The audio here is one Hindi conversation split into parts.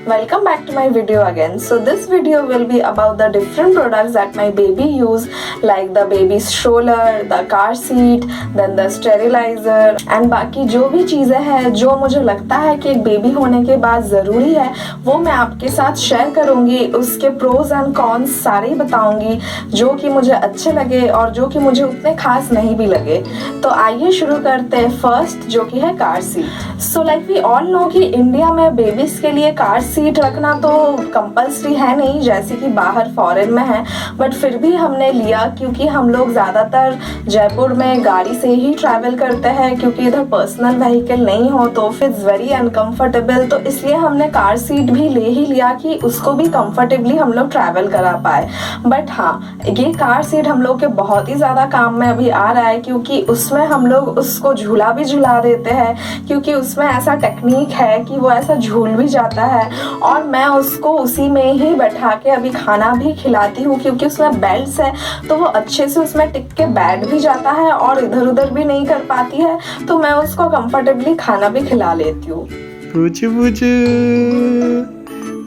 Welcome back to my video again. So this video will be about the different products that my baby use, like the baby stroller, the car seat, then the sterilizer and बाकी जो भी चीज़ें हैं जो मुझे लगता है कि एक बेबी होने के बाद ज़रूरी है वो मैं आपके साथ शेयर करूँगी। उसके प्रोज एंड कॉन्स सारे ही बताऊँगी जो कि मुझे अच्छे लगे और जो कि मुझे उतने खास नहीं भी लगे। तो आइए शुरू करते हैं फर्स्ट, जो कि है car seat. So like we all know कि इंडिया में बेबीज के लिए कार सीट रखना तो कंपल्सरी है नहीं जैसे कि बाहर फॉरेन में है, बट फिर भी हमने लिया क्योंकि हम लोग ज़्यादातर जयपुर में गाड़ी से ही ट्रैवल करते हैं क्योंकि इधर पर्सनल व्हीकल नहीं हो तो इट्स वेरी अनकंफर्टेबल। तो इसलिए हमने कार सीट भी ले ही लिया कि उसको भी कंफर्टेबली हम लोग ट्रैवल करा पाए। बट हाँ, ये कार सीट हम लोग के बहुत ही ज़्यादा काम में अभी आ रहा है क्योंकि उसमें हम लोग उसको झूला भी झुला देते हैं क्योंकि उसमें ऐसा टेक्निक है कि वो ऐसा झूल भी जाता है और मैं उसको उसी में ही बैठा के अभी खाना भी खिलाती हूँ क्योंकि उसमें बेल्ट्स है तो वो अच्छे से उसमें टिक के बैठ भी जाता है और इधर उधर भी नहीं कर पाती है, तो मैं उसको कंफर्टेबली खाना भी खिला लेती हूँ। पूछू पूछू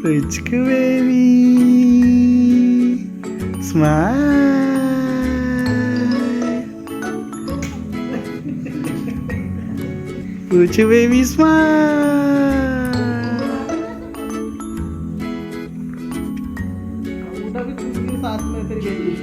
पुचकू बेबी स्माइल पूछू बेबी स्माइल। साथ में फिर गई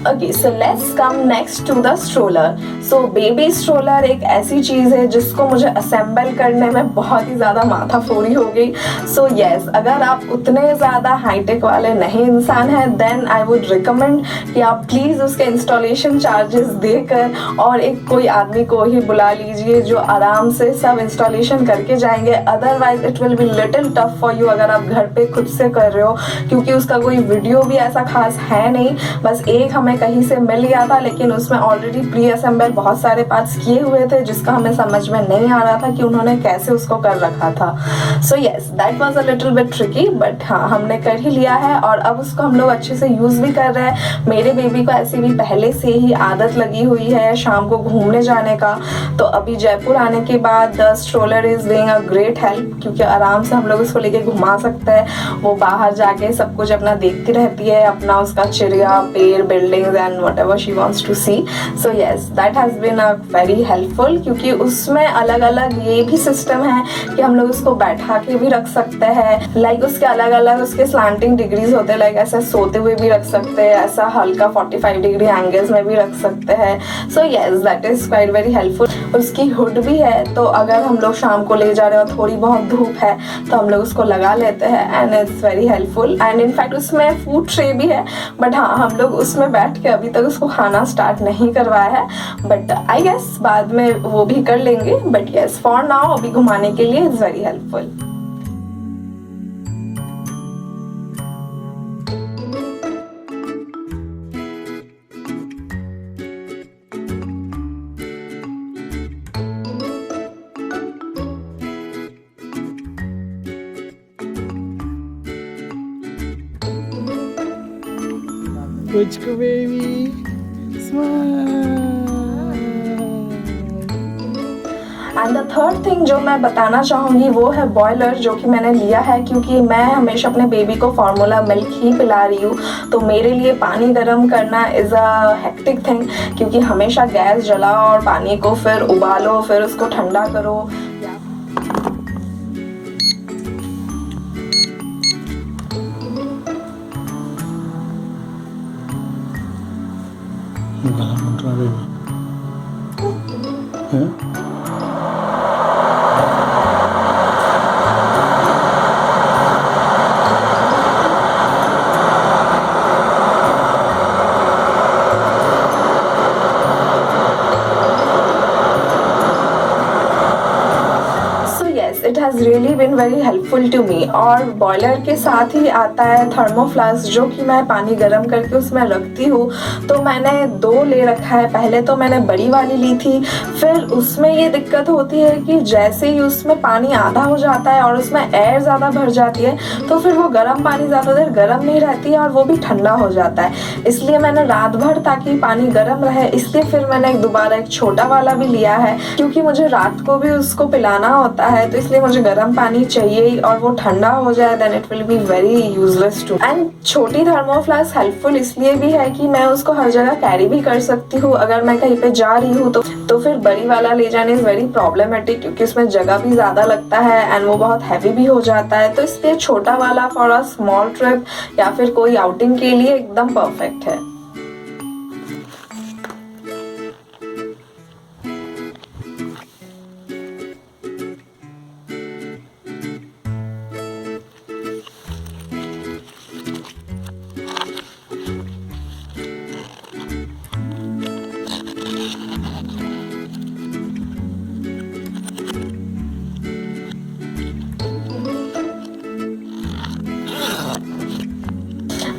Okay, so let's come next to the stroller. So baby stroller एक ऐसी चीज़ है जिसको मुझे असेंबल करने में बहुत ही ज़्यादा माथाफोरी हो गई। So yes, अगर आप उतने ज़्यादा हाईटेक वाले नहीं इंसान हैं देन आई वुड रिकमेंड कि आप प्लीज़ उसके इंस्टॉलेशन चार्जेस देकर और एक कोई आदमी को ही बुला लीजिए जो आराम से सब इंस्टॉलेशन करके जाएंगे। Otherwise it will be little tough for you अगर आप घर पे खुद से कर रहे हो क्योंकि उसका कोई वीडियो भी ऐसा खास है नहीं, बस एक हमें कहीं से मिल गया था लेकिन उसमें ऑलरेडी प्री असेंबल बहुत सारे पार्ट्स किए हुए थे जिसका हमें समझ में नहीं आ रहा था कि उन्होंने कैसे उसको कर रखा था। So yes, that was a little bit tricky, but हाँ हमने कर ही लिया है और अब उसको हम लोग अच्छे से यूज़ भी कर रहे हैं। मेरे बेबी को ऐसे भी पहले से ही आदत लगी हुई है शाम को घूमने जाने का, तो अभी जयपुर आने के बाद the stroller is being a great help क्योंकि आराम से हम लोग उसको लेके घुमा सकते हैं। वो बाहर जाके सब कुछ अपना देखती रहती है, अपना उसका चिड़िया पेड़ buildings and whatever she wants to see. So yes, that has been a very helpful क्योंकि उसमें अलग अलग ये भी सिस्टम है कि हम लोग उसको बैठा के भी रख सकते हैं, लाइक उसके अलग अलग उसके स्लैंटिंग डिग्रीज होते हैं, लाइक ऐसा सोते हुए भी रख सकते हैं, ऐसा हल्का 45 डिग्री एंगल्स में भी रख सकते हैं। So yes, that is quite very helpful. उसकी हुड भी है तो अगर हम लोग शाम को ले जा रहे हो थोड़ी बहुत धूप है तो हम लोग उसको लगा लेते हैं and it's very helpful. And in fact उसमें फूड ट्रे भी है, बट हाँ हम लोग उसमें बैठ के अभी तक उसको खाना स्टार्ट नहीं करवाया है, बट आई गेस बाद में वो भी कर लेंगे। बट येस, फॉर नाउ अभी घुमाने के लिए it's very helpful. Puchku baby smile. And the third thing जो मैं बताना चाहूँगी वो है बॉयलर, जो कि मैंने लिया है क्योंकि मैं हमेशा अपने बेबी को फार्मूला मिल्क ही पिला रही हूँ, तो मेरे लिए पानी गर्म करना इज़ अ हेक्टिक थिंग क्योंकि हमेशा गैस जलाओ और पानी को फिर उबालो फिर उसको ठंडा करो। गला मंत्रा बेबी। हाँ? It has really been very helpful to me. और बॉयलर के साथ ही आता है थर्मोफ्लास्क, जो कि मैं पानी गर्म करके उसमें रखती हूँ। तो मैंने 2 ले रखा है। पहले तो मैंने बड़ी वाली ली थी, फिर उसमें ये दिक्कत होती है कि जैसे ही उसमें पानी आधा हो जाता है और उसमें एयर ज़्यादा भर जाती है, तो फिर वो गर्म पानी ज़्यादा देर गर्म नहीं रहती है और वो भी ठंडा हो जाता है। इसलिए मैंने रात भर, ताकि पानी गर्म रहे, इसलिए फिर मैंने दोबारा एक छोटा वाला भी लिया है, क्योंकि मुझे रात को भी उसको पिलाना होता है। तो इसलिए मुझे गर्म पानी चाहिए ही, और वो ठंडा हो जाए then it will be very useless to. And छोटी थर्मोफ्लास्क हेल्पफुल इसलिए भी है कि मैं उसको हर जगह कैरी भी कर सकती हूँ। अगर मैं कहीं पे जा रही हूँ तो फिर बड़ी वाला ले जाने इज वेरी प्रॉब्लमेटिक, क्योंकि उसमें जगह भी ज़्यादा लगता है एंड वो बहुत हैवी भी हो जाता है। तो इसलिए छोटा वाला फॉर अ स्मॉल ट्रिप या फिर कोई आउटिंग के लिए एकदम परफेक्ट है।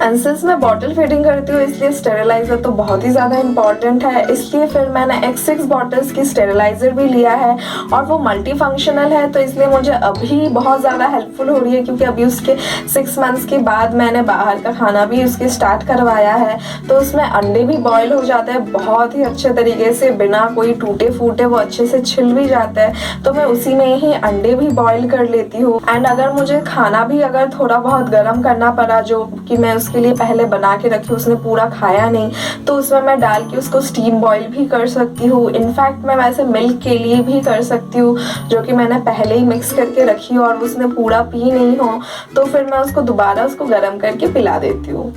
एंड सिंस मैं बॉटल फीडिंग करती हूँ, इसलिए स्टेरिलाइजर तो बहुत ही ज़्यादा इंपॉर्टेंट है। इसलिए फिर मैंने एक 6 बॉटल्स की स्टेरिलाइजर भी लिया है, और वो मल्टी फंक्शनल है। तो इसलिए मुझे अभी बहुत ज़्यादा हेल्पफुल हो रही है, क्योंकि अभी उसके 6 मंथ्स के बाद मैंने बाहर का खाना भी उसके स्टार्ट करवाया है। तो उसमें अंडे भी बॉयल हो जाते हैं बहुत ही अच्छे तरीके से, बिना कोई टूटे फूटे वो अच्छे से छिल भी जाता है। तो मैं उसी में ही अंडे भी बॉयल कर लेती हूँ। एंड अगर मुझे खाना भी अगर थोड़ा बहुत गर्म करना पड़ा, जो कि मैं उसके लिए पहले बना के रखी, उसने पूरा खाया नहीं, तो उसमें मैं डाल के उसको स्टीम बॉईल भी कर सकती हूँ। इनफैक्ट मैं वैसे मिल्क के लिए भी कर सकती हूँ, जो कि मैंने पहले ही मिक्स करके रखी हो और उसने पूरा पी नहीं हो, तो फिर मैं उसको दोबारा उसको गर्म करके पिला देती हूँ।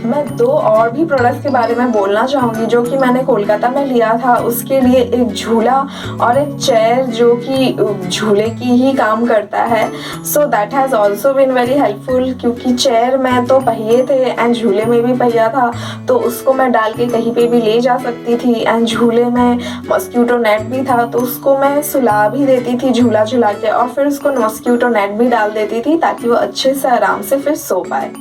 मैं 2 और भी प्रोडक्ट्स के बारे में बोलना चाहूँगी, जो कि मैंने कोलकाता में लिया था। उसके लिए एक झूला और एक चेयर, जो कि झूले की ही काम करता है। So that has also been very helpful, क्योंकि चेयर में तो पहिए थे एंड झूले में भी पहिया था, तो उसको मैं डाल के कहीं पे भी ले जा सकती थी। एंड झूले में मॉस्किटो नेट भी था, तो उसको मैं सुला भी देती थी झूला झुला के, और फिर उसको मॉस्किटो नेट भी डाल देती थी, ताकि वो अच्छे से आराम से फिर सो पाए।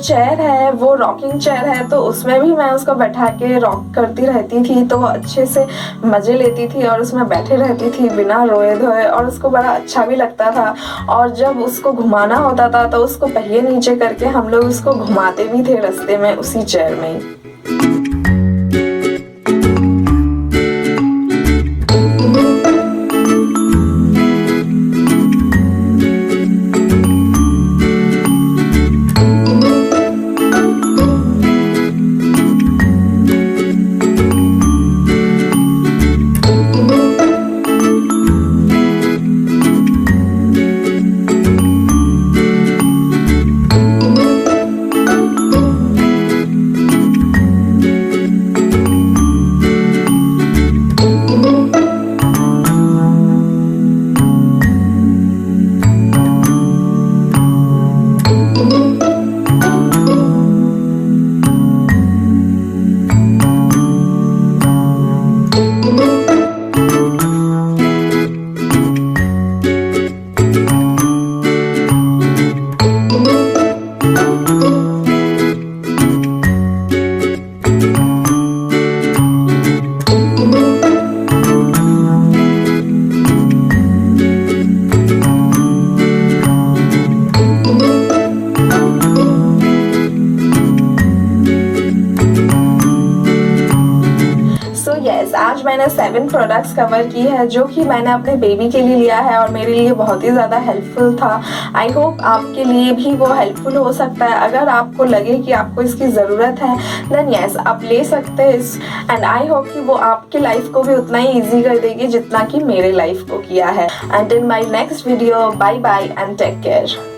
चेयर है वो रॉकिंग चेयर है, तो उसमें भी मैं उसको बैठा के रॉक करती रहती थी, तो वो अच्छे से मज़े लेती थी और उसमें बैठे रहती थी बिना रोए धोए, और उसको बड़ा अच्छा भी लगता था। और जब उसको घुमाना होता था तो उसको पहिए नीचे करके हम लोग उसको घुमाते भी थे रास्ते में उसी चेयर में ही। आज मैंने 7 प्रोडक्ट्स कवर की है जो कि मैंने अपने बेबी के लिए लिया है और मेरे लिए बहुत ही ज़्यादा हेल्पफुल था। आई होप आपके लिए भी वो हेल्पफुल हो सकता है। अगर आपको लगे कि आपको इसकी ज़रूरत है देन यस आप ले सकते हैं इस, एंड आई होप कि वो आपकी लाइफ को भी उतना ही ईजी कर देगी जितना कि मेरे लाइफ को किया है। And in my next video bye bye and take care.